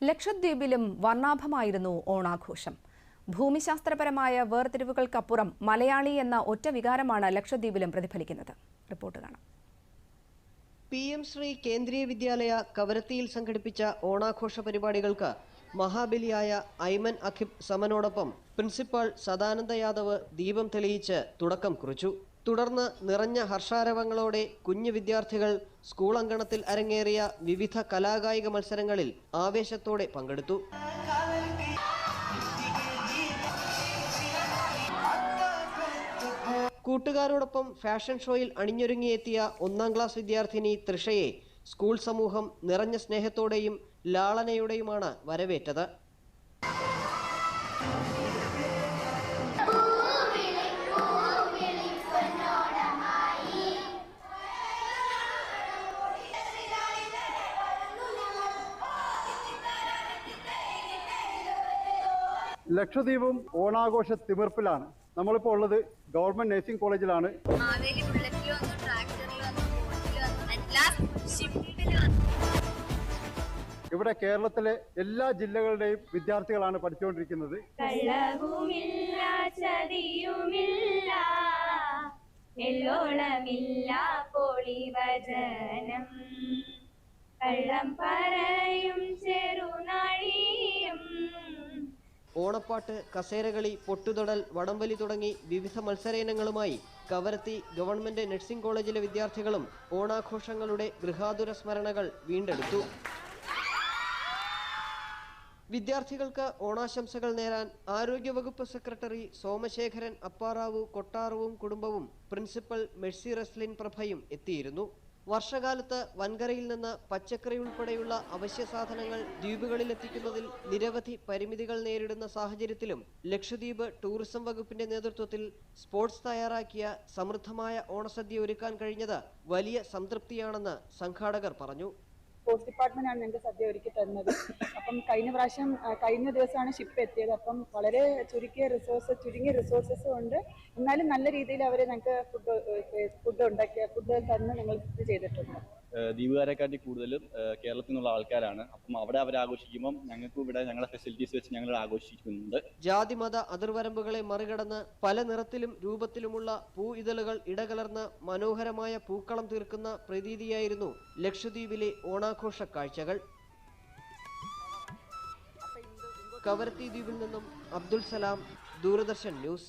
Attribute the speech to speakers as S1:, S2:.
S1: ലക്ഷദ്വീപിലും വർണ്ണാഭമായിരുന്നു ഓണാഘോഷം. ഭൂമിശാസ്ത്രപരമായ വേർതിരിവുകൾക്കപ്പുറം മലയാളി എന്ന ഒറ്റ വികാരമാണ് ലക്ഷദ്വീപിലും പ്രതിഫലിക്കുന്നത്. റിപ്പോർട്ട് കാണാം.
S2: PM ശ്രീ കേന്ദ്രീയ വിദ്യാലയ കവരത്തിയിൽ സംഘടിപ്പിച്ച ഓണാഘോഷ പരിപാടികൾക്ക് മഹാബലിയായ ഐമൻ അഖിബ് സമനോടൊപ്പം പ്രിൻസിപ്പാൾ സദാനന്ദ യാദവ് ദീപം തെളിയിച്ച് തുടക്കം കുറിച്ചു. തുടർന്ന് നിറഞ്ഞ ഹർഷാരവങ്ങളോടെ കുഞ്ഞു വിദ്യാർത്ഥികൾ സ്കൂൾ അങ്കണത്തിൽ അരങ്ങേറിയ വിവിധ കലാകായിക മത്സരങ്ങളിൽ ആവേശത്തോടെ പങ്കെടുത്തു. കൂട്ടുകാരോടൊപ്പം ഫാഷൻ ഷോയിൽ അണിഞ്ഞൊരുങ്ങിയെത്തിയ 1ാം ക്ലാസ് വിദ്യാർത്ഥിനി തൃഷയെ സ്കൂൾ സമൂഹം നിറഞ്ഞ സ്നേഹത്തോടെയും ലാളനയോടെയുമാണ് വരവേറ്റത്.
S3: ലക്ഷദ്വീപും ഓണാഘോഷ തിമിർപ്പിലാണ്. നമ്മളിപ്പോൾ ഉള്ളത് ഗവൺമെന്റ് നഴ്സിംഗ് കോളേജിലാണ്. ഇവിടെ കേരളത്തിലെ എല്ലാ ജില്ലകളുടെയും വിദ്യാർത്ഥികളാണ് പഠിച്ചുകൊണ്ടിരിക്കുന്നത്. ഓണപ്പാട്ട്, കസേരകളി, പൊട്ടുതൊടൽ, വടംവലി തുടങ്ങി വിവിധ മത്സര ഇനങ്ങളുമായി കവരത്തി ഗവൺമെന്റ് നഴ്സിംഗ് കോളേജിലെ വിദ്യാർത്ഥികളും ഓണാഘോഷങ്ങളുടെ ഗൃഹാതുര സ്മരണകൾ വീണ്ടെടുത്തു. വിദ്യാർത്ഥികൾക്ക് ഓണാശംസകൾ നേരാൻ ആരോഗ്യവകുപ്പ് സെക്രട്ടറി സോമശേഖരൻ അപ്പാറാവു കൊട്ടാറവും കുടുംബവും പ്രിൻസിപ്പൽ മെഴ്സി റസ്ലിൻ പ്രഭയും എത്തിയിരുന്നു. വർഷകാലത്ത് വൻകരയിൽ നിന്ന് പച്ചക്കറി ഉൾപ്പെടെയുള്ള അവശ്യ സാധനങ്ങൾ ദ്വീപുകളിൽ എത്തിക്കുന്നതിൽ നിരവധി പരിമിതികൾ നേരിടുന്ന സാഹചര്യത്തിലും ലക്ഷദ്വീപ് ടൂറിസം വകുപ്പിന്റെ നേതൃത്വത്തിൽ സ്പോർട്സ് തയ്യാറാക്കിയ സമൃദ്ധമായ ഓണസദ്യ ഒരുക്കാൻ കഴിഞ്ഞത് വലിയ സംതൃപ്തിയാണെന്ന് സംഘാടകർ പറഞ്ഞു.
S4: സ്പോർട്സ് ഡിപ്പാർട്ട്മെന്റാണ് ഞങ്ങൾക്ക് സദ്യ ഒരുക്കി തരുന്നത്. അപ്പം കഴിഞ്ഞ ദിവസമാണ് ഷിപ്പ് എത്തിയത്. അപ്പം വളരെ ചുരുങ്ങിയ റിസോഴ്സസ് കൊണ്ട് എന്നാലും നല്ല രീതിയിൽ അവർ ഞങ്ങൾക്ക് ഫുഡ് തന്ന് ഞങ്ങൾ ഇത് ചെയ്തിട്ടുണ്ട്.
S5: ദ്വീപുകാരെക്കാട്ടി കൂടുതലും കേരളത്തിൽ നിന്നുള്ള ആൾക്കാരാണ്. അപ്പം അവിടെ അവർ ആഘോഷിക്കുമ്പോൾ ഞങ്ങൾക്ക് ഇവിടെ ഞങ്ങളുടെ ഫെസിലിറ്റീസ് വെച്ച് ഞങ്ങൾ ആഘോഷിക്കുന്നുണ്ട്.
S2: ജാതിമത അതിർവരമ്പുകളെ മറികടന്ന് പല നിറത്തിലും രൂപത്തിലുമുള്ള പൂ ഇതളുകൾ ഇടകലർന്ന് മനോഹരമായ പൂക്കളം തീർക്കുന്ന പ്രതീതിയായിരുന്നു ലക്ഷദ്വീപിലെ ഓണാഘോഷ കാഴ്ചകൾ. കവരത്തി ദ്വീപിൽ നിന്നും അബ്ദുൽ സലാം, ദൂരദർശൻ ന്യൂസ്.